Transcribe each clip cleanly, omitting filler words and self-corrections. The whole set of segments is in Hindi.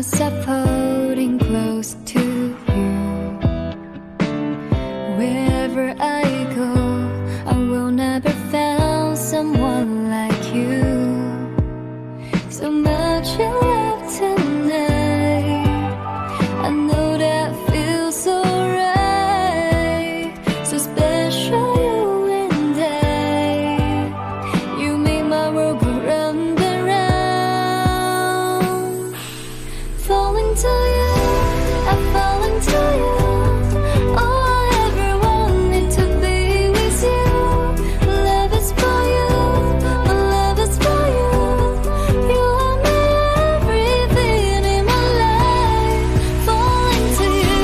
myself holding close to you. Wherever I go, I will never find someone like you. So much in love tonight. I know that feels so right, so special, you and I. You make my world go round and round. Falling to you, I'm falling to you. All I ever wanted to be with you. Love is for you, my love is for you. You are my everything in my life. Falling to you.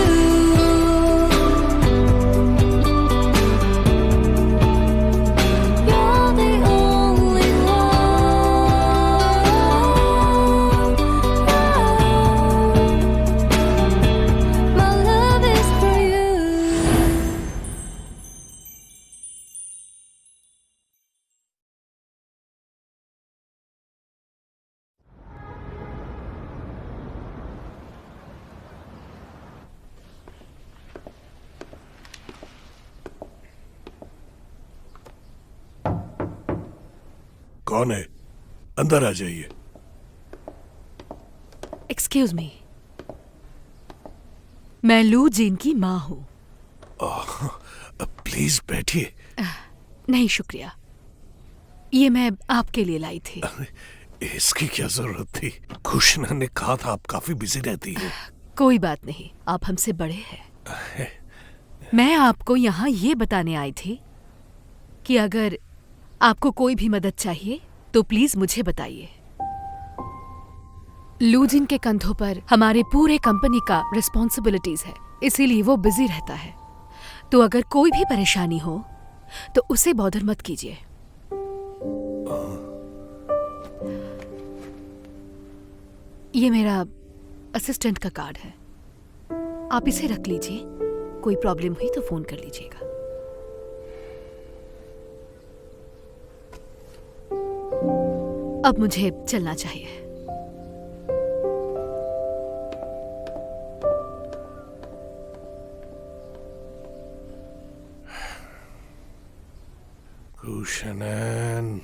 You're the only one. My love is for you. कौन है? अंदर आ जाइए। एक्सक्यूज मी, मैं लू जीन की माँ हूँ। प्लीज बैठिए। नहीं शुक्रिया, ये मैं आपके लिए लाई थी। इसकी क्या जरूरत थी? खुशना ने कहा था आप काफी बिजी रहती हैं। कोई बात नहीं, आप हमसे बड़े हैं। मैं आपको यहाँ ये बताने आई थी कि अगर आपको कोई भी मदद चाहिए तो प्लीज मुझे बताइए। लूजिन के कंधों पर हमारे पूरे कंपनी का रिस्पॉन्सिबिलिटीज है, इसीलिए वो बिजी रहता है। तो अगर कोई भी परेशानी हो तो उसे बॉदर मत कीजिए। ये मेरा असिस्टेंट का कार्ड है, आप इसे रख लीजिए। कोई प्रॉब्लम हुई तो फोन कर लीजिएगा। अब मुझे चलना चाहिए। खुशनैन,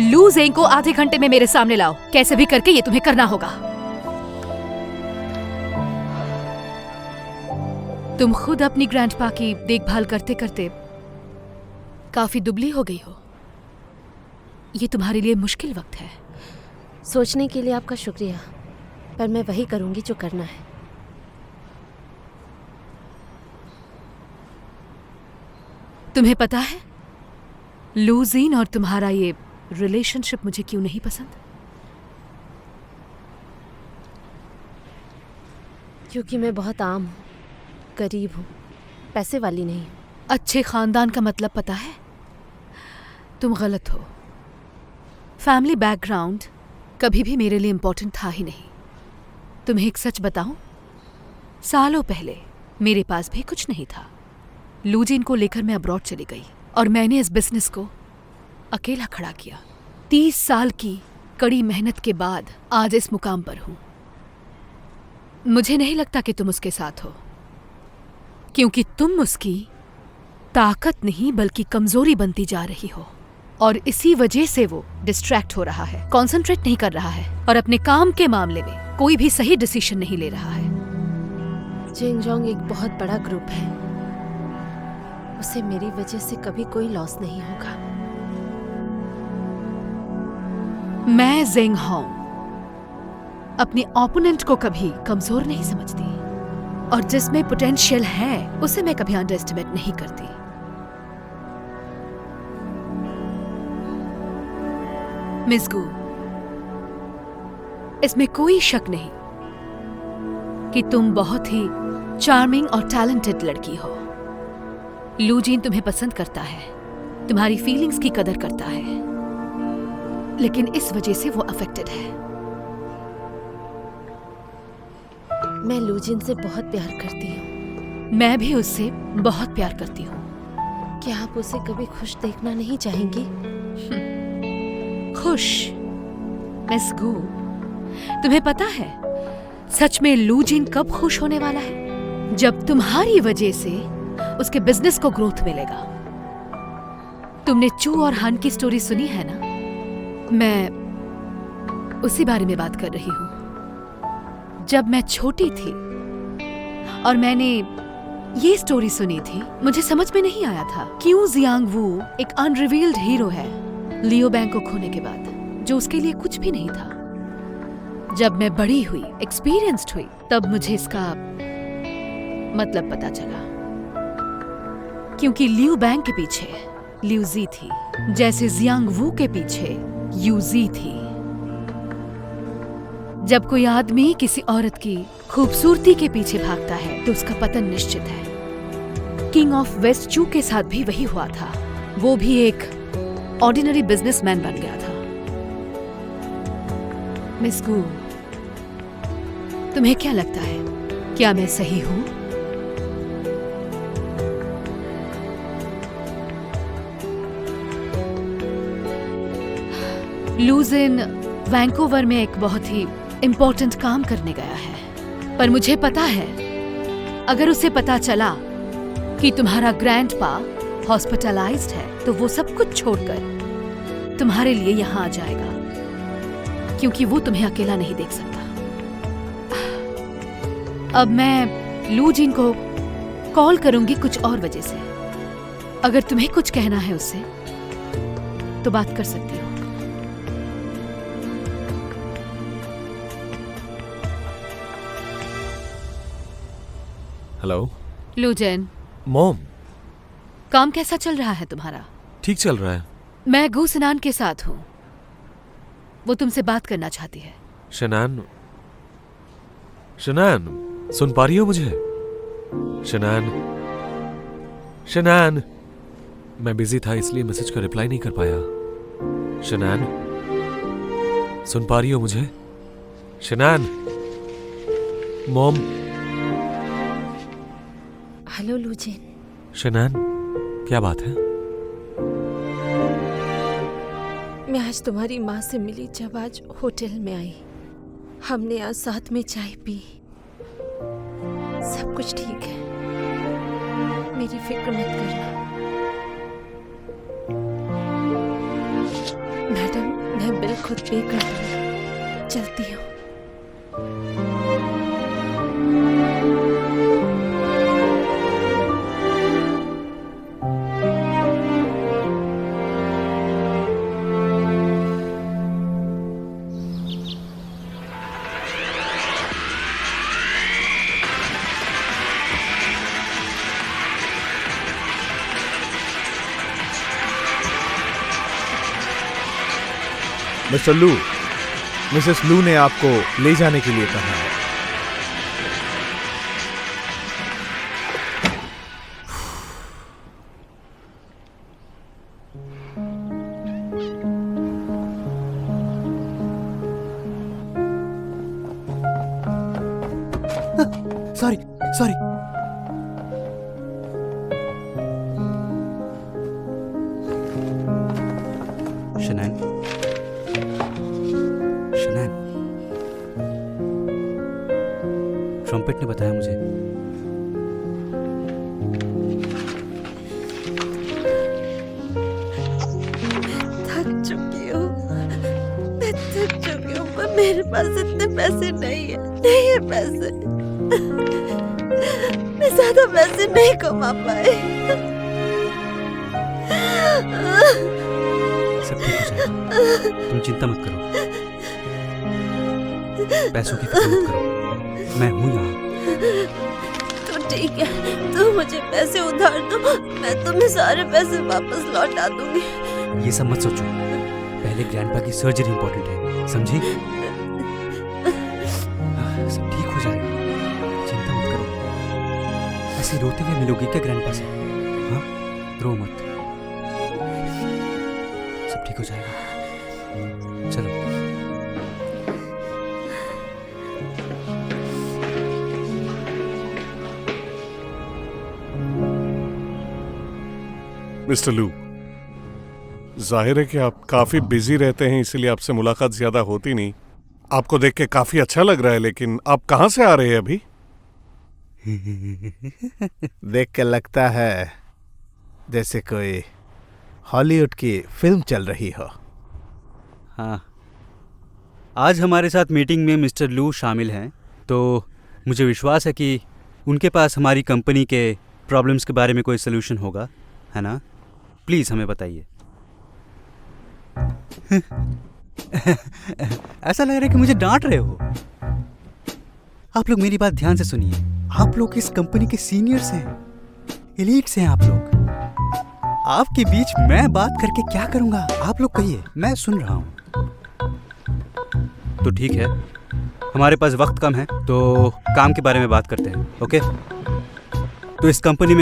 लू ज़ेंग को आधे घंटे में मेरे सामने लाओ। कैसे भी करके ये तुम्हें करना होगा। तुम खुद अपनी ग्रैंडपा की देखभाल करते करते काफी दुबली हो गई हो। ये तुम्हारे लिए मुश्किल वक्त है। सोचने के लिए आपका शुक्रिया, पर मैं वही करूंगी जो करना है। तुम्हें पता है लू ज़ीन और तुम्हारा ये रिलेशनशिप मुझे क्यों नहीं पसंद? क्योंकि मैं बहुत आम हूँ, गरीब हूँ, पैसे वाली नहीं हूँ। अच्छे खानदान का मतलब पता है? तुम गलत हो। फैमिली बैकग्राउंड कभी भी मेरे लिए इम्पोर्टेंट था ही नहीं। तुम्हें एक सच बताऊं, सालों पहले मेरे पास भी कुछ नहीं था। लूजिन को लेकर मैं अब्रॉड चली गई और मैंने इस बिजनेस को अकेला खड़ा किया। 30 साल की कड़ी मेहनत के बाद आज इस मुकाम पर हूं। मुझे नहीं लगता कि तुम उसके साथ हो, क्योंकि तुम उसकी ताकत नहीं बल्कि कमजोरी बनती जा रही हो, और इसी वजह से वो डिस्ट्रैक्ट हो रहा है, कंसंट्रेट नहीं कर रहा है और अपने काम के मामले में कोई भी सही डिसीजन नहीं ले रहा है। जिंगजोंग एक बहुत बड़ा ग्रुप है, उसे मेरी वजह से कभी कोई लॉस नहीं होगा। मैं ज़ेंग होंग अपने ओपोनेंट को कभी कमजोर नहीं समझती, और जिसमें पोटेंशियल है उसे मैं कभी अंडर एस्टिमेट नहीं करती। मिस गू, इसमें कोई शक नहीं कि तुम बहुत ही चार्मिंग और टैलेंटेड लड़की हो। लूजिन तुम्हें पसंद करता है, तुम्हारी फीलिंग्स की कदर करता है, लेकिन इस वजह से वो अफेक्टेड है। मैं लूजिन से बहुत प्यार करती हूँ। मैं भी उससे बहुत प्यार करती हूँ। क्या आप उसे कभी खुश देखना नहीं चाहेंगी? खुश? मिस गू, तुम्हें पता है सच में लू जिन कब खुश होने वाला है? जब तुम्हारी वजह से उसके बिजनेस को ग्रोथ मिलेगा। तुमने चू और हान की स्टोरी सुनी है ना? मैं उसी बारे में बात कर रही हूँ। जब मैं छोटी थी और मैंने ये स्टोरी सुनी थी, मुझे समझ में नहीं आया था क्यों जियांग वू एक अनरिवील्ड हीरो है लियो बैंक को खोने के बाद, जो उसके लिए कुछ भी नहीं था। जब मैं बड़ी हुई, एक्सपीरियंस्ड हुई, तब मुझे इसका मतलब पता चला। क्योंकि लियो बैंक के पीछे लियो जी थी, जैसे जियांग वू के पीछे यू जी थी। जब कोई आदमी किसी औरत की खूबसूरती के पीछे भागता है तो उसका पतन निश्चित है। किंग ऑफ वेस्ट चू के साथ भी वही हुआ था। वो भी एक ऑर्डिनरी बिजनेसमैन बन गया था। मिस गू, तुम्हें क्या लगता है, क्या मैं सही हूं? लू जिन वैंकूवर में एक बहुत ही इंपॉर्टेंट काम करने गया है, पर मुझे पता है अगर उसे पता चला कि तुम्हारा ग्रैंडपा हॉस्पिटलाइज्ड है तो वो सब कुछ छोड़कर तुम्हारे लिए यहां आ जाएगा, क्योंकि वो तुम्हें अकेला नहीं देख सकता। अब मैं लू जिन को कॉल करूंगी कुछ और वजह से। अगर तुम्हें कुछ कहना है उससे तो बात कर सकती हो। हेलो लू जिन, मॉम, काम कैसा चल रहा है तुम्हारा? ठीक चल रहा है। मैं गू सिनान के साथ हूँ, वो तुमसे बात करना चाहती है। शनान, शनान, सुन पा रही हो मुझे? शनान, शनान, मैं बिजी था इसलिए मैसेज का रिप्लाई नहीं कर पाया। शनान, सुन पा रही हो मुझे? शनान, मॉम। हेलो लू जिन। शनान, क्या बात है? मैं आज तुम्हारी माँ से मिली जब आज होटल में आई। हमने आज साथ में चाय पी। सब कुछ ठीक है, मेरी फिक्र मत करना। मैडम, मैं बिल खुद पे कर दूंगी। चलती हूँ। मिस्टर लू, मिसेस लू ने आपको ले जाने के लिए कहा है। Sorry sorry. शनैन, शनैन, ट्रम्पेट ने बताया मुझे। थक चुकी हूँ, मैं थक चुकी हूँ, पर मेरे पास इतने पैसे नहीं है पैसे। मैं ज्यादा पैसे नहीं कमा पाई। सब ठीक हो जाएगा, तुम चिंता मत करो, पैसों की फिक्र मत करो, मैं हूं यहाँ। तो ठीक है, तो मुझे पैसे उधार दो, मैं तुम्हें सारे पैसे वापस लौटा दूंगी। ये सब मत सोचो, पहले ग्रैंडपा की सर्जरी इंपॉर्टेंट है, समझी? सब ठीक हो जाएगा, चिंता मत करो। ऐसे रोते हुए मिलोगी क्या ग्रैंडपा से? हाँ, रो मत, सब ठीक हो जाएगा। चलो। मिस्टर लू, जाहिर है कि आप काफी बिजी रहते हैं, इसीलिए आपसे मुलाकात ज्यादा होती नहीं। आपको देख के काफी अच्छा लग रहा है, लेकिन आप कहाँ से आ रहे हैं अभी? देख के लगता है जैसे कोई हॉलीवुड की फिल्म चल रही हो। हाँ, आज हमारे साथ मीटिंग में मिस्टर लू शामिल हैं, तो मुझे विश्वास है कि उनके पास हमारी कंपनी के प्रॉब्लम्स के बारे में कोई सलूशन होगा, है ना? प्लीज़ हमें बताइए। ऐसा लग रहा है कि मुझे डांट रहे हो। आप लोग मेरी बात ध्यान से सुनिए। आप लोग इस कंपनी के सीनियर्स हैं, एलीट्स हैं आप लोग। आपके बीच मैं बात करके क्या करूंगा? आप लोग कहिए, मैं सुन रहा हूं। तो ठीक है, हमारे पास वक्त कम है, तो काम के बारे में बात करते हैं, ओके? तो इस कंपनी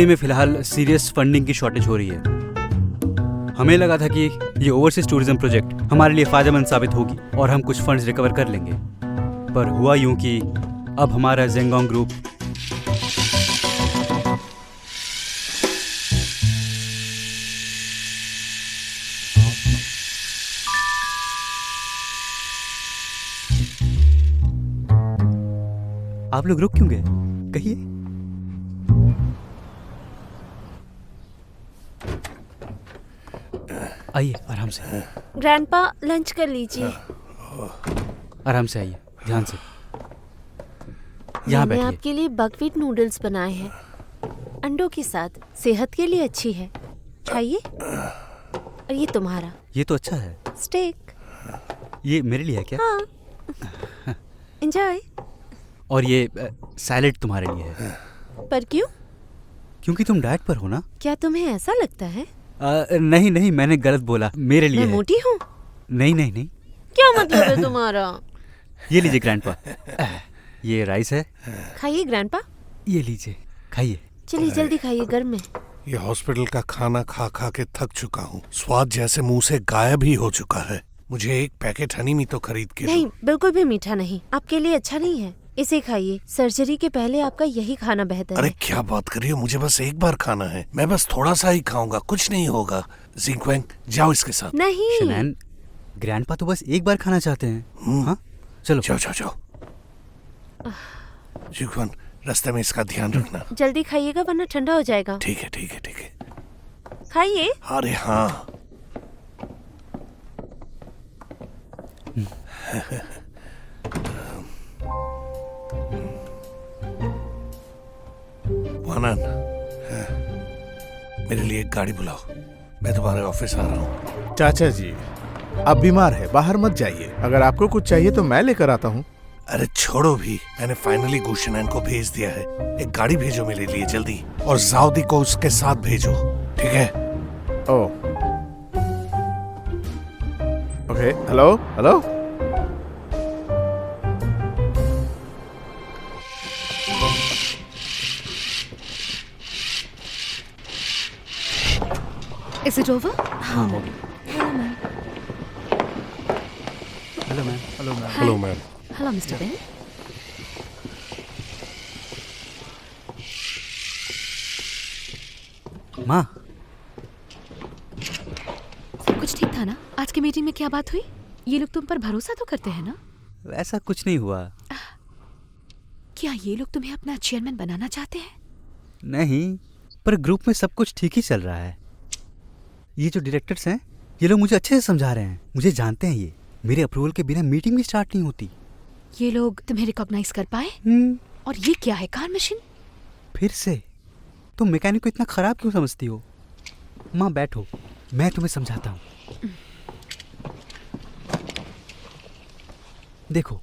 में फिलहाल सीरियस फंडिंग की शॉर्टेज हो रही है। हमें लगा था कि ये ओवरसीज टूरिज्म प्रोजेक्ट हमारे लिए फायदेमंद साबित होगी और हम कुछ फंड्स रिकवर कर लेंगे, पर हुआ यूं कि अब हमारा जेंगोंग ग्रुप आप लोग रुक क्यों गए? कहिए। आइए, आराम से। ग्रैंडपा लंच कर लीजिए। आराम से आइए, ध्यान से। यहाँ मैंने बैठिए। आपके लिए बकव्हीट नूडल्स बनाए हैं, अंडों के साथ। सेहत के लिए अच्छी है, खाइए। और ये तुम्हारा ये तो अच्छा है। स्टेक। ये मेरे लिए है क्या? हाँ, एंजॉय। और ये सैलेड तुम्हारे लिए है। पर क्यों? क्योंकि तुम डाइट पर हो ना। क्या तुम्हें ऐसा लगता है? नहीं नहीं, मैंने गलत बोला, मेरे लिए मैं है। मोटी हूँ? नहीं नहीं नहीं। क्या मतलब है तुम्हारा? ये लीजिए ग्रैंडपा, ये राइस है। खाइए ग्रैंडपा। ये लीजिए, खाइए। चलिए जल्दी खाइए, गर्म है। ये हॉस्पिटल का खाना खा खा के थक चुका हूँ। स्वाद जैसे मुंह से गायब ही हो चुका है। मुझे एक पैकेट हनी मी तो खरीद के नहीं, दो। बिल्कुल भी मीठा नहीं, आपके लिए अच्छा नहीं है। इसे खाइए, सर्जरी के पहले आपका यही खाना बेहतर अरे है। क्या बात कर रही हो, मुझे बस एक बार खाना है। मैं बस थोड़ा सा ही खाऊंगा, कुछ नहीं होगा। जिंगवेंग, जाओ इसके साथ। नहीं। शनैन, ग्रैंडपा तो बस एक बार खाना चाहते हैं। हाँ, चलो जाओ जाओ जाओ। जिंगवेंग, रास्ते में इसका ध्यान रखना। जल्दी खाइएगा वरना ठंडा हो जाएगा। ठीक है ठीक है ठीक है। खाइए। अरे हाँ। वानन, मेरे लिए एक गाड़ी बुलाओ, मैं तुम्हारे ऑफिस आ रहा हूँ। चाचा जी, आप बीमार है, बाहर मत जाइए। अगर आपको कुछ चाहिए तो मैं लेकर आता हूँ। अरे छोड़ो भी, मैंने फाइनली गुशनैन को भेज दिया है। एक गाड़ी भेजो मेरे लिए जल्दी, और जाउदी को उसके साथ भेजो, ठीक है? Oh, okay. Hello hello. Is it over? हाँ, हो गया। Hello ma'am. Hello ma'am. Hello ma'am. Hello, Mr. Ben. माँ, सब कुछ ठीक था ना? आज की मीटिंग में क्या बात हुई? ये लोग तुम पर भरोसा तो करते हैं ना? वैसा कुछ नहीं हुआ। क्या ये लोग तुम्हें अपना चेयरमैन बनाना चाहते हैं? नहीं, पर ग्रुप में सब कुछ ठीक ही चल रहा है। ये जो डायरेक्टर्स हैं, ये लोग मुझे अच्छे से समझा रहे हैं। मुझे जानते हैं ये। मेरे अप्रूवल के बिना मीटिंग भी स्टार्ट नहीं होती। ये लोग तुम्हें रिकॉग्नाइज कर पाए? और ये क्या है, कार मशीन? फिर से तुम मैकेनिक को इतना खराब क्यों समझती हो? माँ बैठो, मैं तुम्हें समझाता हूँ। देखो,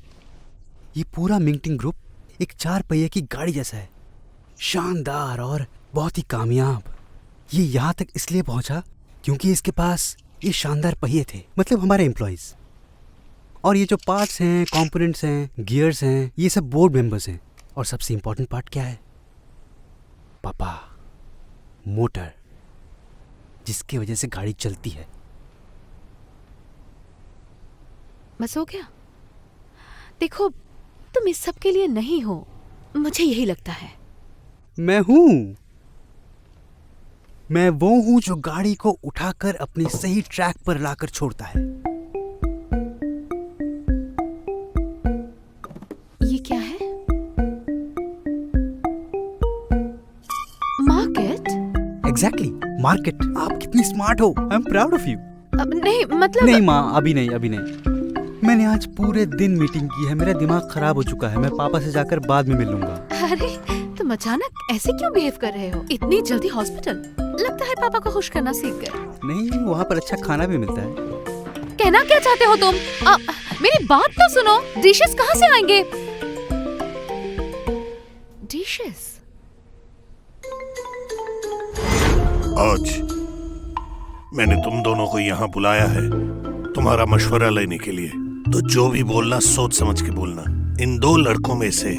ये पूरा मिंगटिंग ग्रुप एक 4 पहिए की गाड़ी जैसा है, शानदार और बहुत ही कामयाब। ये यहाँ तक इसलिए पहुंचा क्योंकि इसके पास ये शानदार पहिए थे, मतलब हमारे एम्प्लॉयज। और ये जो पार्ट्स हैं, कंपोनेंट्स हैं, गियर्स हैं, ये सब बोर्ड मेंबर्स हैं। और सबसे इंपॉर्टेंट पार्ट क्या है? पापा, मोटर, जिसकी वजह से गाड़ी चलती है। बस हो गया? देखो, तुम इस सब के लिए नहीं हो, मुझे यही लगता है। मैं वो हूं जो गाड़ी को उठाकर अपनी सही ट्रैक पर लाकर छोड़ता है। ये क्या है? मार्केट? Exactly, market. आप कितनी स्मार्ट हो। I am proud of you. नहीं मतलब नहीं माँ, अभी नहीं। मैंने आज पूरे दिन मीटिंग की है, मेरा दिमाग खराब हो चुका है। मैं पापा से जाकर बाद में मिल लूंगा। अरे तुम अचानक ऐसे क्यों बिहेव कर रहे हो? इतनी जल्दी हॉस्पिटल? लगता है पापा को खुश करना सीख गए। नहीं, वहाँ पर अच्छा खाना भी मिलता है। कहना क्या चाहते हो तुम? मेरी बात तो सुनो। डिशेस कहाँ से आएंगे? डिशेस? आज मैंने तुम दोनों को यहाँ बुलाया है तुम्हारा मशवरा लेने के लिए, तो जो भी बोलना सोच समझ के बोलना। इन दो लड़कों में से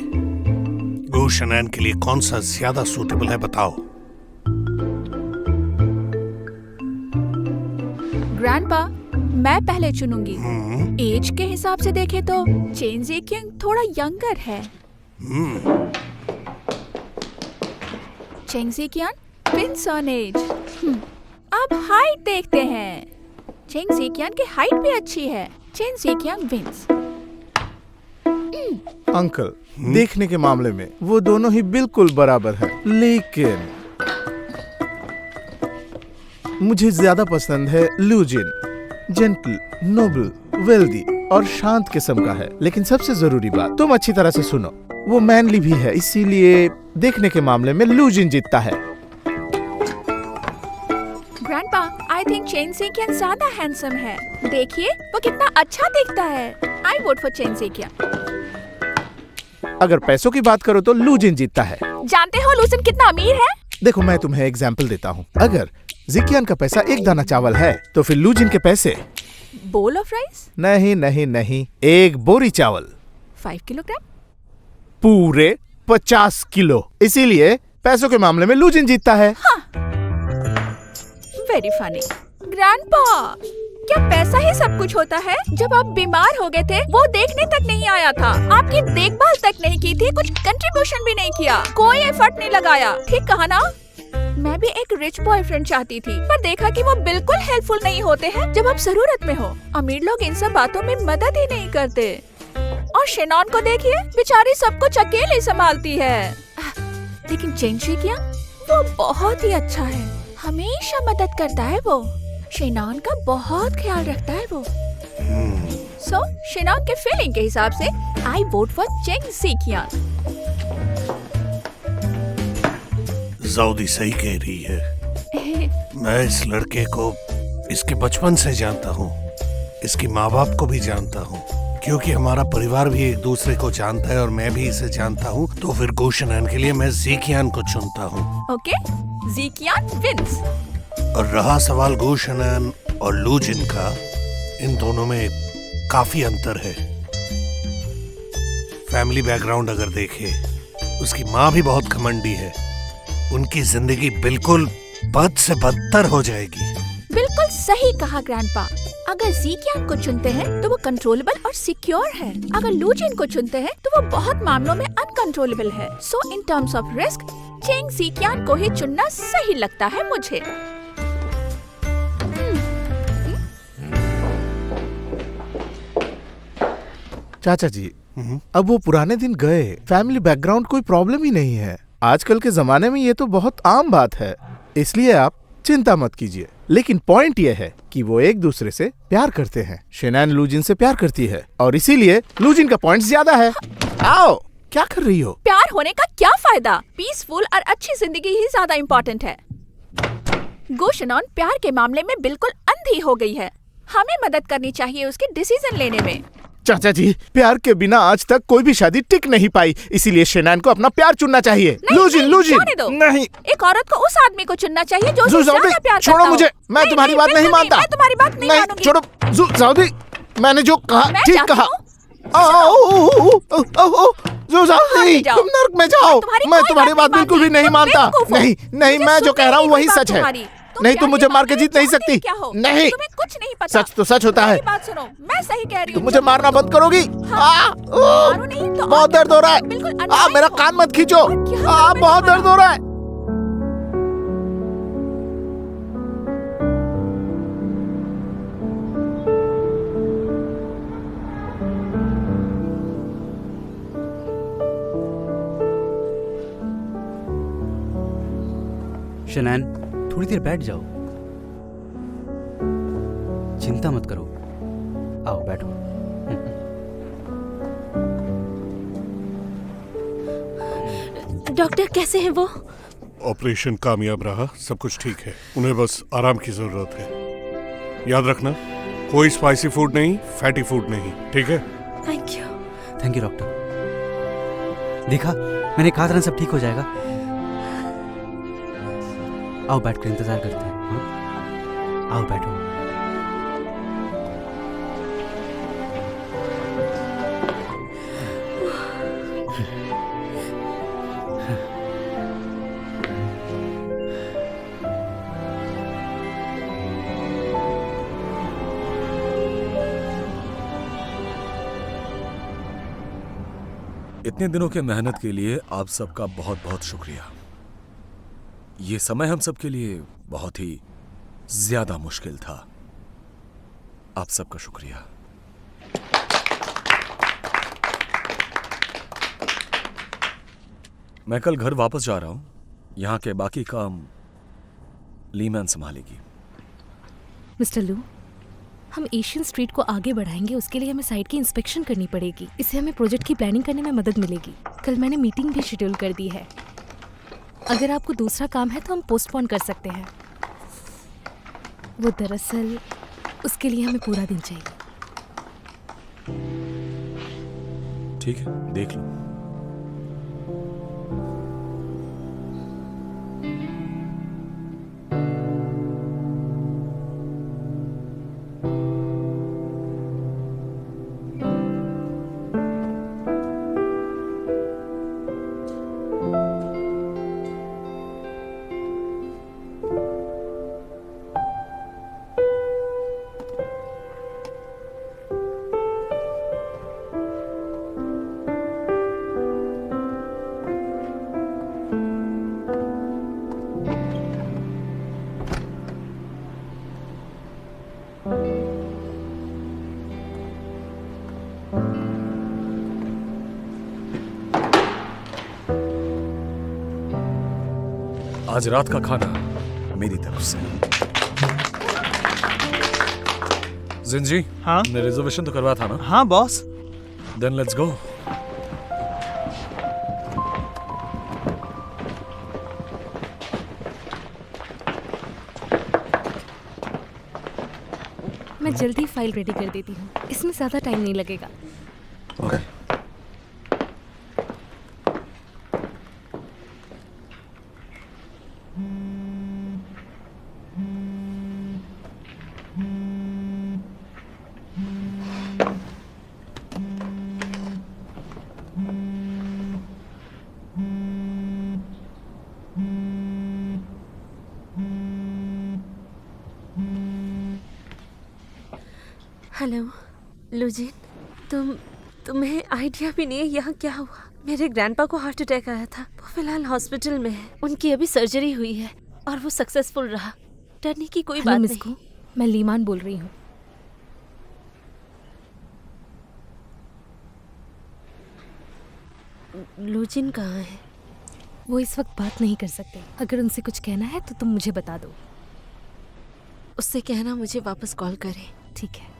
गो शनैन के लिए कौन सा ज्यादा सूटेबल है बताओ। ग्रैंडपा, मैं पहले चुनूंगी। एज के हिसाब से देखे तो चेन ज़ेकियांग थोड़ा यंगर है। Cheng Zeqiang wins on age. अब हाइट देखते हैं। चेंग ज़ेकियांग की हाइट भी अच्छी है। Cheng Zeqiang wins. अंकल, देखने के मामले में वो दोनों ही बिल्कुल बराबर हैं, लेकिन मुझे ज्यादा पसंद है लूजिन। जेंटल, नोबल, वेल्दी और शांत किस्म का है। लेकिन सबसे जरूरी बात तुम अच्छी तरह से सुनो, वो मैनली भी है, इसीलिए देखने के मामले में लूजिन जीतता है। ग्रैंडपा, आई थिंक चेन ज़ेकियांग ज्यादा हैंडसम है। देखिए वो कितना अच्छा दिखता है। आई वोट फॉर चेन ज़ेकियांग। अगर पैसों की बात करो तो लूजिन जीतता है। जानते हो लूजिन कितना अमीर है? देखो, मैं तुम्हें एग्जाम्पल देता हूँ। अगर ज़ेकियान का पैसा एक दाना चावल है तो फिर लूजिन के पैसे बोल ऑफ राइस? नहीं, एक बोरी चावल। 5 किलोग्राम? पूरे 50 किलो। इसीलिए पैसों के मामले में लूजिन जीतता है। Very funny. ग्रैंडपा, क्या पैसा ही सब कुछ होता है? जब आप बीमार हो गए थे वो देखने तक नहीं आया था, आपकी देखभाल तक नहीं की थी, कुछ कंट्रीब्यूशन भी नहीं किया, कोई एफर्ट नहीं लगाया। ठीक कहा ना? मैं भी एक रिच बॉयफ्रेंड चाहती थी, पर देखा कि वो बिल्कुल हेल्पफुल नहीं होते हैं जब आप जरूरत में हो। अमीर लोग इन सब बातों में मदद ही नहीं करते। और शेनॉन को देखिए, बेचारी सब कुछ अकेले संभालती है। लेकिन चेन ज़ेकियांग वो बहुत ही अच्छा है, हमेशा मदद करता है। वो शेनॉन का बहुत ख्याल रखता है वो। सो शेनॉन के फीलिंग के हिसाब से आई वोट फॉर चेन ज़ेकियांग। जाउदी सही कह रही है। मैं इस लड़के को इसके बचपन से जानता हूँ, इसकी माँ बाप को भी जानता हूँ, क्योंकि हमारा परिवार भी एक दूसरे को जानता है और मैं भी इसे जानता हूँ। तो फिर गो शनैन के लिए मैं ज़ेकियान को चुनता हूँ। Okay, Zeqian wins. और रहा सवाल गो शनैन और लूजिन का, इन दोनों में काफी अंतर है। फैमिली बैकग्राउंड अगर देखे, उसकी माँ भी बहुत घमंडी है, उनकी जिंदगी बिल्कुल बद से बदतर हो जाएगी। बिल्कुल सही कहा ग्रैंडपा। अगर ज़ेकियान को चुनते हैं तो वो कंट्रोलेबल और सिक्योर है। अगर लूजिन को चुनते हैं तो वो बहुत मामलों में अनकंट्रोलेबल है। So in terms of risk Cheng Zeqian को ही चुनना सही लगता है मुझे। चाचा जी, अब वो पुराने दिन गए। फैमिली बैकग्राउंड कोई प्रॉब्लम ही नहीं है। आजकल के जमाने में ये तो बहुत आम बात है, इसलिए आप चिंता मत कीजिए। लेकिन पॉइंट ये है कि वो एक दूसरे से प्यार करते हैं। शेनैन लूजिन से प्यार करती है और इसीलिए लूजिन का पॉइंट ज्यादा है। आओ, क्या कर रही हो? प्यार होने का क्या फायदा? पीसफुल और अच्छी जिंदगी ही ज्यादा इम्पोर्टेंट है। गो शनॉन प्यार के मामले में बिल्कुल अंधी हो गई है। हमें मदद करनी चाहिए उसके डिसीजन लेने में। चाचा जी, प्यार के बिना आज तक कोई भी शादी टिक नहीं पाई, इसीलिए शेनैन को अपना प्यार चुनना चाहिए। लूजिन नहीं, एक औरत को उस आदमी को चुनना चाहिए जो उससे ज्यादा प्यार छोड़ो करता हो। मुझे, मैं तुम्हारी बात नहीं मानता। मैं तुम्हारी बात नहीं मानूंगी। छोड़ो ज़ाउदी, मैंने जो कहा ठीक कहा। ज़ाउदी, तुम नर्क में जाओ। मैं तुम्हारी बात बिल्कुल भी नहीं मानता। नहीं, मैं जो कह रहा हूँ वही सच है। नहीं, तुम मुझे मार के जीत नहीं सकती। क्या हो? नहीं, तुम्हें कुछ नहीं पता। सच तो सच होता है। मेरी बात सुनो, मैं सही कह रही हूँ। तुम मुझे मारना बंद करोगी? मारो नहीं तो बहुत दर्द हो रहा है। बिल्कुल अन्याय मेरा हो। कान मत खींचो। क्या बहुत दर्द हो रहा है। शनैन, थोड़ी देर बैठ जाओ। चिंता मत करो, आओ बैठो। डॉक्टर कैसे हैं वो? ऑपरेशन कामयाब रहा, सब कुछ ठीक है। उन्हें बस आराम की जरूरत है। याद रखना, कोई स्पाइसी फूड नहीं, फैटी फूड नहीं, ठीक है? Thank you. Thank you doctor. देखा, मैंने कहा था ना, सब ठीक हो जाएगा। आओ बैठ कर इंतजार करते हैं। हाँ? आओ बैठो। इतने दिनों के मेहनत के लिए आप सबका बहुत बहुत शुक्रिया। ये समय हम सबके लिए बहुत ही ज्यादा मुश्किल था। आप सबका शुक्रिया। मैं कल घर वापस जा रहा हूं। यहां के बाकी काम लीमैन संभालेगी। मिस्टर लू, हम एशियन स्ट्रीट को आगे बढ़ाएंगे। उसके लिए हमें साइट की इंस्पेक्शन करनी पड़ेगी। इससे हमें प्रोजेक्ट की प्लानिंग करने में मदद मिलेगी। कल मैंने मीटिंग भी शेड्यूल कर दी है। अगर आपको दूसरा काम है तो हम पोस्टपोन कर सकते हैं। वो दरअसल उसके लिए हमें पूरा दिन चाहिए। ठीक है, देख लो। आज रात का खाना मेरी तरफ से। जिन जी, हाँ? ने रिजर्वेशन तो करवाया था ना? हाँ बॉस। Then let's go. मैं जल्दी फाइल रेडी कर देती हूँ। इसमें ज़्यादा टाइम नहीं लगेगा। ओके। हेलो लुजिन, तुम्हें आइडिया भी नहीं है यहाँ क्या हुआ। मेरे ग्रैंडपा को हार्ट अटैक आया था। वो फिलहाल हॉस्पिटल में है। उनकी अभी सर्जरी हुई है और वो सक्सेसफुल रहा। डरने की कोई बात नहीं। मैं लीमान बोल रही हूँ। लुजिन कहाँ है? वो इस वक्त बात नहीं कर सकते। अगर उनसे कुछ कहना है तो तुम मुझे बता दो। उससे कहना मुझे वापस कॉल करे। ठीक है।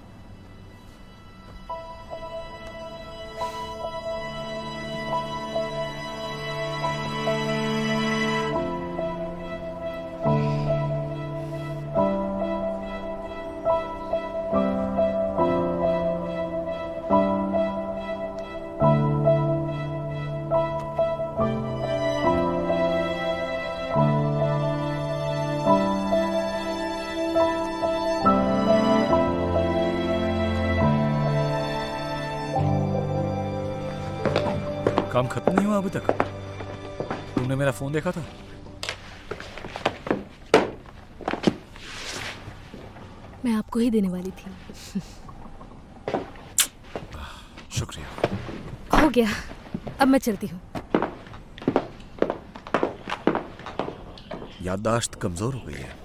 काम खत्म नहीं हुआ अभी तक? तुमने मेरा फोन देखा था? मैं आपको ही देने वाली थी। शुक्रिया। हो गया, अब मैं चलती हूँ। याददाश्त कमजोर हो गई है।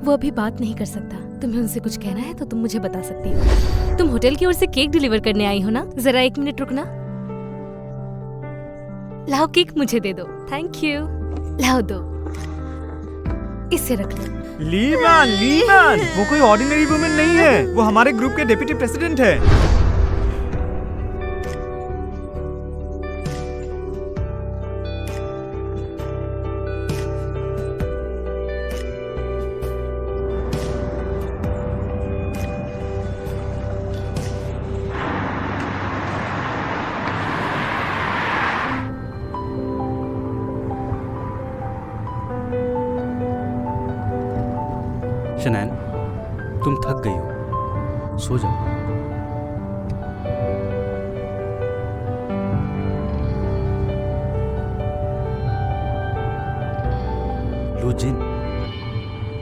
वो अभी बात नहीं कर सकता। तुम्हें उनसे कुछ कहना है तो तुम मुझे बता सकती हो। तुम होटल की ओर से केक डिलीवर करने आई हो ना? जरा 1 मिनट रुकना। लाओ, केक मुझे दे दो। Thank you. लाओ, दो। इसे रख लो। लीमान, वो कोई ऑर्डिनरी वुमेन नहीं है, वो हमारे ग्रुप के डिप्टी प्रेसिडेंट है। शनैन, तुम थक गई हो, सो जाओ। लू जिन,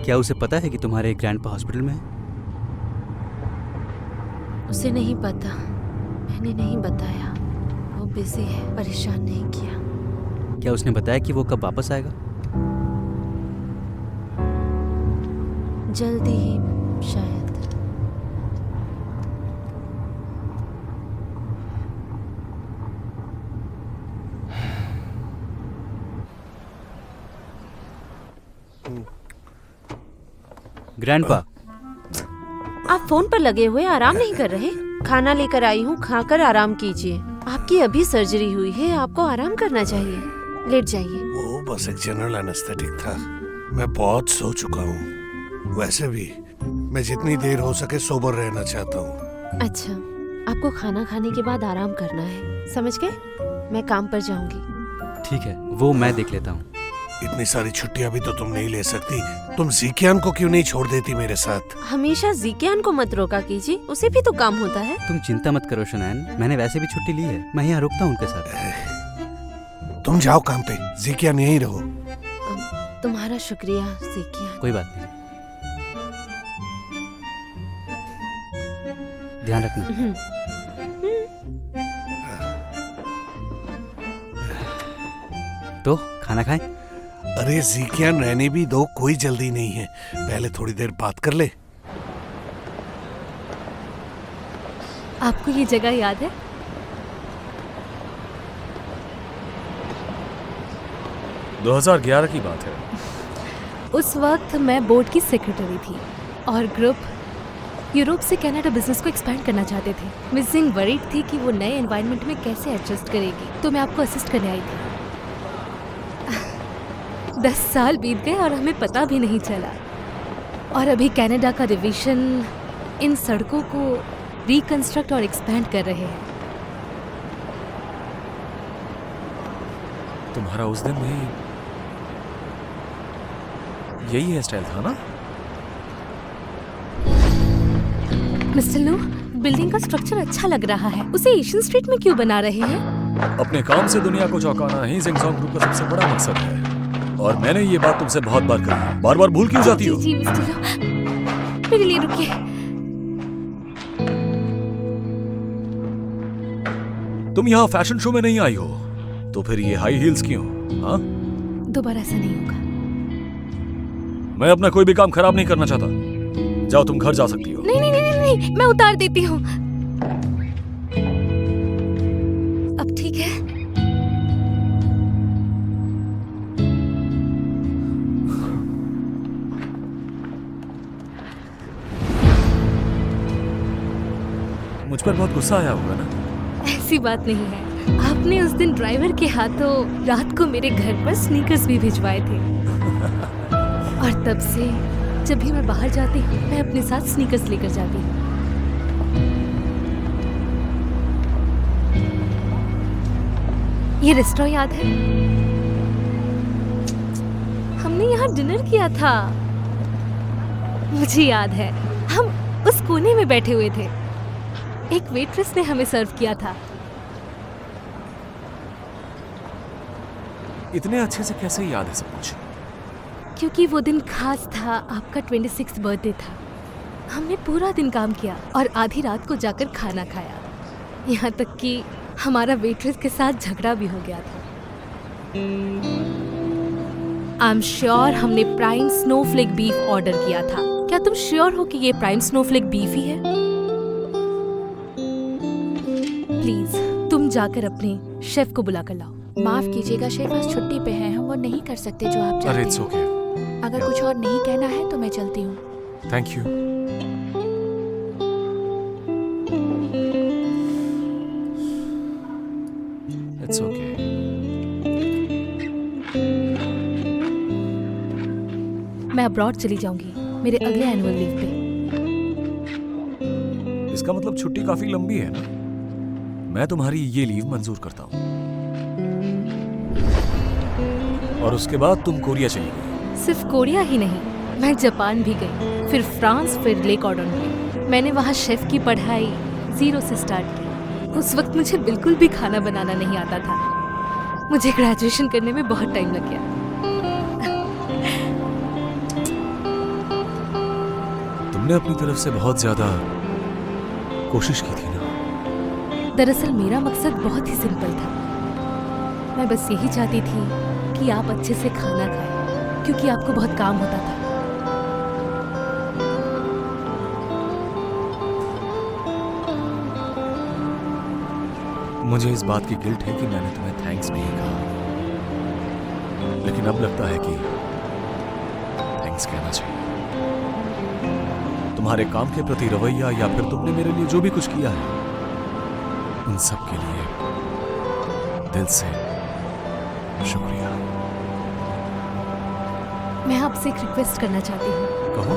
क्या उसे पता है कि तुम्हारे ग्रैंडपा हॉस्पिटल में है? उसे नहीं पता, मैंने नहीं बताया। वो बिजी है, परेशान नहीं किया। क्या उसने बताया कि वो कब वापस आएगा? जल्दी ही शायद। ग्रैंडपा, आप फोन पर लगे हुए आराम नहीं कर रहे? खाना लेकर आई हूँ, खाकर आराम कीजिए। आपकी अभी सर्जरी हुई है, आपको आराम करना चाहिए। लेट जाइए। वो बस एक जनरल एनेस्थेटिक था। मैं बहुत सो चुका हूँ। वैसे भी मैं जितनी देर हो सके सोबर रहना चाहता हूँ। अच्छा, आपको खाना खाने के बाद आराम करना है, समझ गए? मैं काम पर जाऊंगी। ठीक है, वो मैं देख लेता हूँ। इतनी सारी छुट्टियां भी तो तुम नहीं ले सकती। तुम ज़िकियान को क्यों नहीं छोड़ देती मेरे साथ? हमेशा ज़िकियान को मत रोका कीजिए, उसे भी तो काम होता है। तुम चिंता मत करो शनैन, मैंने वैसे भी छुट्टी ली है। मैं यहाँ रुकता हूँ उनके साथ। तुम जाओ काम पे, ज़िकियान यहीं रहो। तुम्हारा शुक्रिया ज़िकियान। कोई बात नहीं, ध्यान रखना। तो खाना खाएं? अरे ज़िकियान, रहने भी दो, कोई जल्दी नहीं है। पहले थोड़ी देर बात कर ले। आपको ये जगह याद है? – 2011 की बात है। उस वक्त मैं बोर्ड की सेक्रेटरी थी और ग्रुप यूरोप से कनाडा बिजनेस को एक्सपैंड करना चाहते थे। मिस जिंग वरीड थी कि वो नए एनवायरनमेंट में कैसे एडजस्ट करेगी, तो मैं आपको असिस्ट करने आई थी। 10 साल बीत गए और हमें पता भी नहीं चला। और अभी कनाडा का डिवीजन इन सड़कों को रिकंस्ट्रक्ट और एक्सपैंड कर रहे हैं। तुम्हारा उस दिन भी यही हेयर स्टाइल था ना? मिस्टर लू, बिल्डिंग का स्ट्रक्चर अच्छा लग रहा है, उसे एशियन स्ट्रीट में क्यों बना रहे हैं? अपने काम से दुनिया को चौंकाना ही जिंगसोंग ग्रुप का सबसे बड़ा मकसद है। और मैंने ये बात तुमसे बहुत बार कही, बार बार भूल क्यों जाती हो? जी मिस्टर लू, मेरे लिए रुकिए। तुम यहाँ फैशन शो में नहीं आई हो, तो फिर ये हाई हील्स क्यों? हाँ? दोबारा ऐसा नहीं होगा। मैं अपना कोई भी काम खराब नहीं करना चाहता। जाओ, तुम घर जा सकती हो। नहीं नहीं नहीं नहीं, मैं उतार देती हूँ। अब ठीक है? मुझ पर बहुत गुस्सा आया होगा ना? ऐसी बात नहीं है। आपने उस दिन ड्राइवर के हाथों रात को मेरे घर पर स्नीकर्स भी भिजवाए थे। और तब से जब भी मैं बाहर जाती हूँ, मैं अपने साथ स्नीकर्स लेकर जाती हूँ। ये रेस्टोरेंट याद है? हम हमने यहाँ डिनर किया था। मुझे याद है, हम उस कोने में बैठे हुए थे। एक वेट्रेस ने हमें सर्व किया था। इतने अच्छे से कैसे याद है सब कुछ? क्योंकि वो दिन खास था, आपका 26th बर्थडे था। हमने पूरा दिन काम किया और आधी रात को जाकर खाना खाया। यहाँ तक कि हमारा वेट्रेस के साथ झगड़ा भी हो गया था। आई एम श्योर हमने प्राइम स्नोफ्लेक बीफ ऑर्डर किया था। क्या तुम श्योर हो कि ये प्राइम स्नोफ्लेक बीफ ही है? प्लीज तुम जाकर अपने शेफ को बुला कर लाओ। माफ कीजिएगा शेफ, आज छुट्टी पे हैं हम, वो नहीं कर सकते जो आप अरे चाहते इट्स हैं। ओके। अगर कुछ और नहीं कहना है तो मैं चलती हूँ। Thank you. It's okay. मैं अब्रॉड चली जाऊंगी मेरे अगले एनुअल लीव पे। इसका मतलब छुट्टी काफी लंबी है ना? मैं तुम्हारी ये लीव मंजूर करता हूँ। और उसके बाद तुम कोरिया चली गई। सिर्फ कोरिया ही नहीं, मैं जापान भी गई, फिर फ्रांस, फिर ले कॉर्डन गई। मैंने वहाँ शेफ की पढ़ाई 0 से स्टार्ट की। उस वक्त मुझे बिल्कुल भी खाना बनाना नहीं आता था। मुझे ग्रेजुएशन करने में बहुत टाइम लग गया। तुमने अपनी तरफ से बहुत ज्यादा कोशिश की थी ना? दरअसल मेरा मकसद बहुत ही सिंपल था। मैं बस यही चाहती थी कि आप अच्छे से खाना खाएं, क्योंकि आपको बहुत काम होता था। मुझे इस बात की गिल्ट है कि मैंने तुम्हें थैंक्स नहीं कहा, लेकिन अब लगता है कि थैंक्स कहना चाहिए। तुम्हारे काम के प्रति रवैया या फिर तुमने मेरे लिए जो भी कुछ किया है, उन सब के लिए दिल से शुक्रिया। मैं आपसे एक रिक्वेस्ट करना चाहती हूँ। कहो।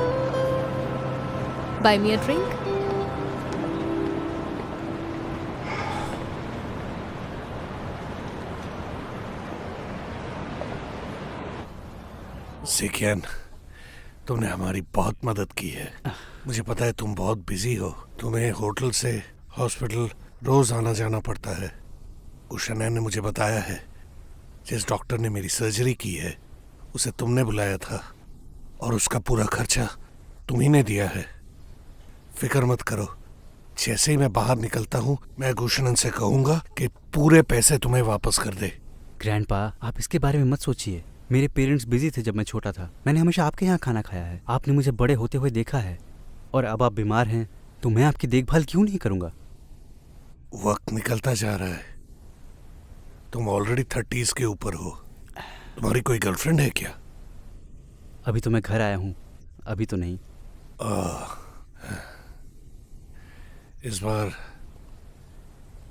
Bye me a drink. सिकियन, तुमने हमारी बहुत मदद की है। मुझे पता है तुम बहुत बिजी हो, तुम्हें होटल से हॉस्पिटल रोज आना जाना पड़ता है। उषनैन ने मुझे बताया है जिस डॉक्टर ने मेरी सर्जरी की है उसे तुमने बुलाया था और उसका पूरा खर्चा तुम्ही ने दिया है। फिक्र मत करो, जैसे ही मैं बाहर निकलता हूँ मैं गुशनन से कहूंगा कि पूरे पैसे तुम्हें वापस कर दे। ग्रैंडपा, आप इसके बारे में मत सोचिए। मेरे पेरेंट्स बिजी थे जब मैं छोटा था। मैंने हमेशा आपके यहाँ खाना खाया है। आपने मुझे बड़े होते हुए देखा है, और अब आप बीमार हैं तो मैं आपकी देखभाल क्यों नहीं करूँगा? वक्त निकलता जा रहा है, तुम ऑलरेडी 30s के ऊपर हो। तुम्हारी कोई गर्लफ्रेंड है क्या? अभी तो मैं घर आया हूँ, अभी तो नहीं। इस बार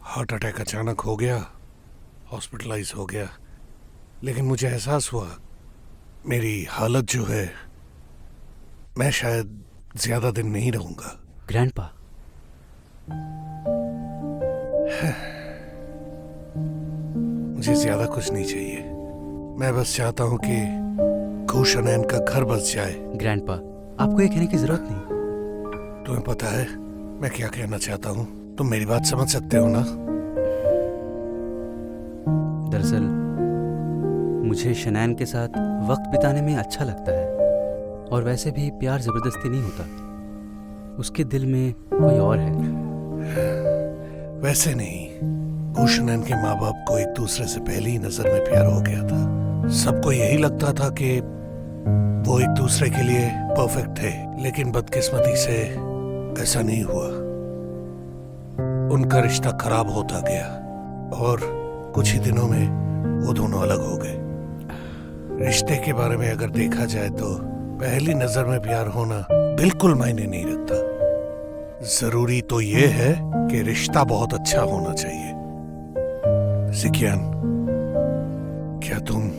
हार्ट अटैक अचानक हो गया, हॉस्पिटलाइज हो गया, लेकिन मुझे एहसास हुआ मेरी हालत जो है, मैं शायद ज्यादा दिन नहीं रहूंगा। ग्रैंडपा, मुझे ज्यादा कुछ नहीं चाहिए। मैं बस चाहता हूँ कि गुशनैन का घर बस जाए। ग्रैंडपा, आपको ये कहने की जरूरत नहीं। तुम्हें पता है मैं क्या कहना चाहता हूँ? तुम मेरी बात समझ सकते हो ना? दरअसल मुझे शनैन के साथ वक्त बिताने में अच्छा लगता है, और वैसे भी प्यार जबरदस्ती नहीं होता। उसके दिल में कोई और है। वैसे नहीं, गुशनैन के माँ बाप को एक दूसरे से पहली ही नजर में प्यार हो गया था। सबको यही लगता था कि वो एक दूसरे के लिए परफेक्ट थे, लेकिन बदकिस्मती से ऐसा नहीं हुआ। उनका रिश्ता खराब होता गया और कुछ ही दिनों में वो दोनों अलग हो गए। रिश्ते के बारे में अगर देखा जाए तो पहली नजर में प्यार होना बिल्कुल मायने नहीं रखता। जरूरी तो ये है कि रिश्ता बहुत अच्छा होना चाहिए। सिकियान, क्या तुम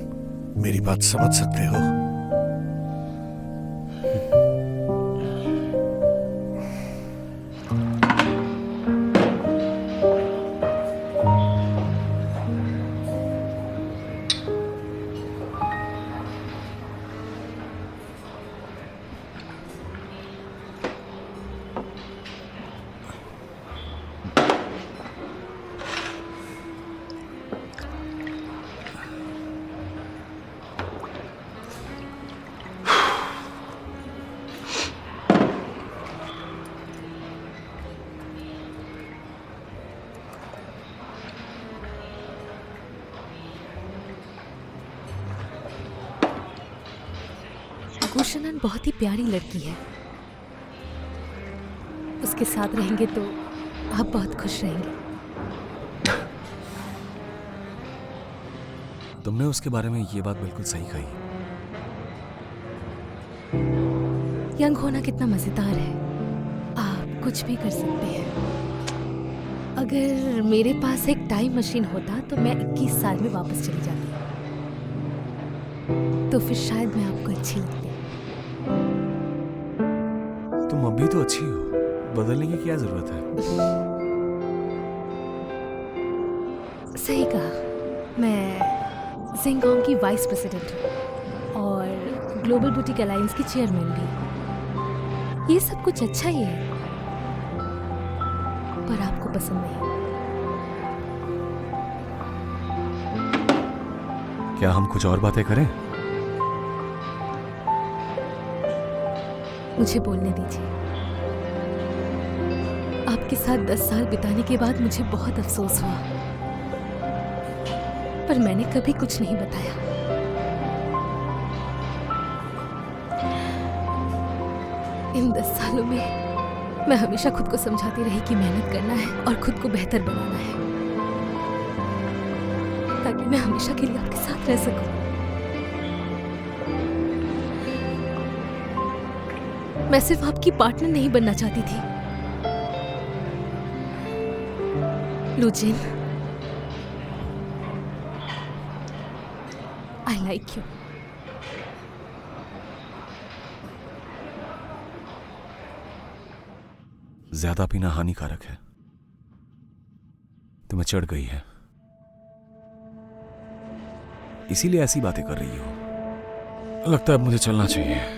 मेरी बात समझ सकते हो? कुशनन बहुत ही प्यारी लड़की है। उसके साथ रहेंगे तो आप बहुत खुश रहेंगे। तुमने उसके बारे में ये बात बिल्कुल सही कही। यंग होना कितना मजेदार है, आप कुछ भी कर सकते हैं। अगर मेरे पास एक टाइम मशीन होता तो मैं 21 साल में वापस चली जाती, तो फिर शायद मैं आपको अच्छी लगती। तुम अभी तो अच्छी हो, बदलने की क्या जरूरत है? सही कहा। मैं जिंगोंग की वाइस प्रेसिडेंट हूँ और ग्लोबल बुटीक अलायंस की चेयरमैन भी। ये सब कुछ अच्छा ही है, पर आपको पसंद नहीं। क्या हम कुछ और बातें करें? मुझे बोलने दीजिए। आपके साथ 10 साल बिताने के बाद मुझे बहुत अफसोस हुआ, पर मैंने कभी कुछ नहीं बताया। इन 10 सालों में मैं हमेशा खुद को समझाती रही कि मेहनत करना है और खुद को बेहतर बनाना है, ताकि मैं हमेशा के लिए आपके साथ रह सकूं। मैं सिर्फ आपकी पार्टनर नहीं बनना चाहती थी, लुजिन। I like you. ज्यादा पीना हानिकारक है। तुम्हें चढ़ गई है, इसीलिए ऐसी बातें कर रही हो। लगता है अब मुझे चलना चाहिए।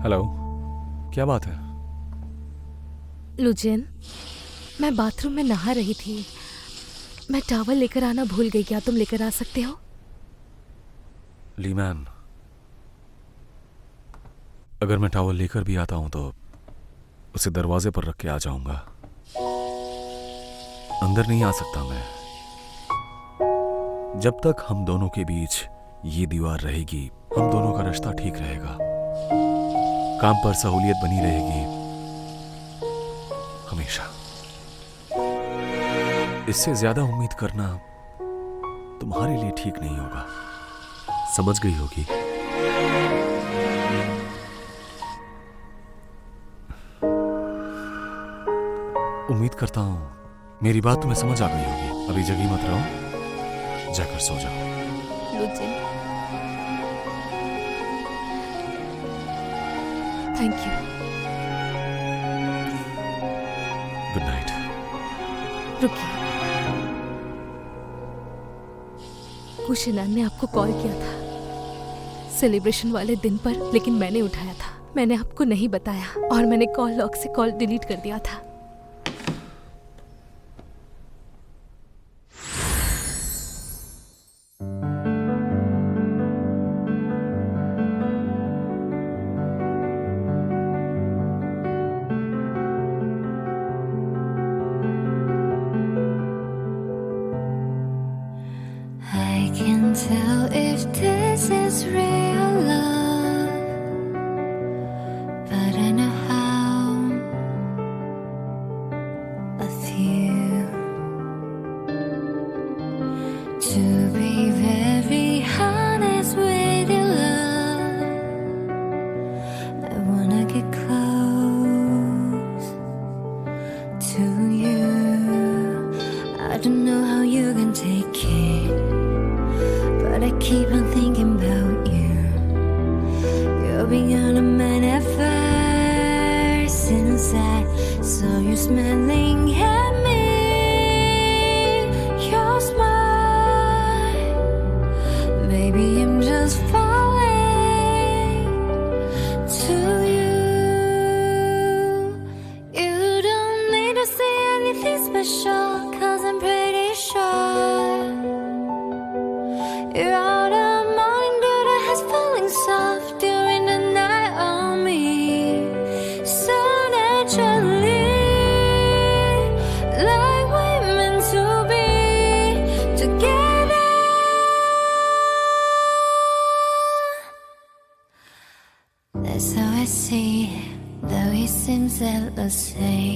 हेलो, क्या बात है? लुजिन, मैं बाथरूम में नहा रही थी। मैं टॉवल लेकर आना भूल गई। क्या तुम लेकर आ सकते हो? लीमैन, अगर मैं टॉवल लेकर भी आता हूं तो उसे दरवाजे पर रख के आ जाऊंगा। अंदर नहीं आ सकता मैं। जब तक हम दोनों के बीच ये दीवार रहेगी, हम दोनों का रिश्ता ठीक रहेगा, काम पर सहूलियत बनी रहेगी हमेशा। इससे ज्यादा उम्मीद करना तुम्हारे लिए ठीक नहीं होगा, समझ गई होगी। उम्मीद करता हूं मेरी बात तुम्हें समझ आ गई होगी। अभी जगी मत रहो, जाकर सो जाओ। Thank you. Good night. रुकिए, कुशनन ने आपको कॉल किया था सेलिब्रेशन वाले दिन पर, लेकिन मैंने उठाया था। मैंने आपको नहीं बताया और मैंने कॉल लॉग से कॉल डिलीट कर दिया था। I can tell if this is real love, but I know how I feel to be very don't know how you can take it, but I keep on thinking about you. You're beyond a man ever since I saw you smiling at me. Your smile, maybe I'm just falling to you. You don't need to say anything special, 'cause I'm pretty sure you're out of mind, but I has falling soft during the night on me. So naturally, like we're meant to be together. That's how I see it, though he seems endlessly.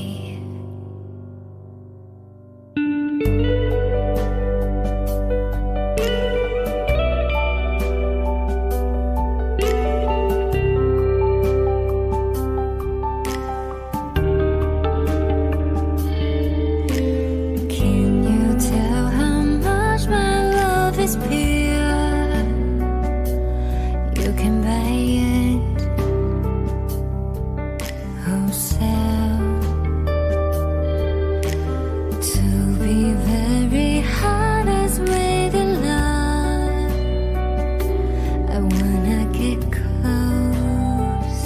Can you tell how much my love is pure? You can buy it wholesale. To be very honest with your love, I wanna get close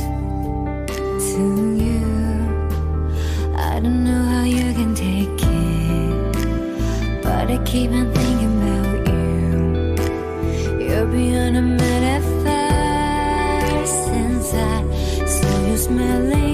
to you. I don't know how you can take it, but I keep on thinking about you. You're beyond a metaphor since I saw you smiling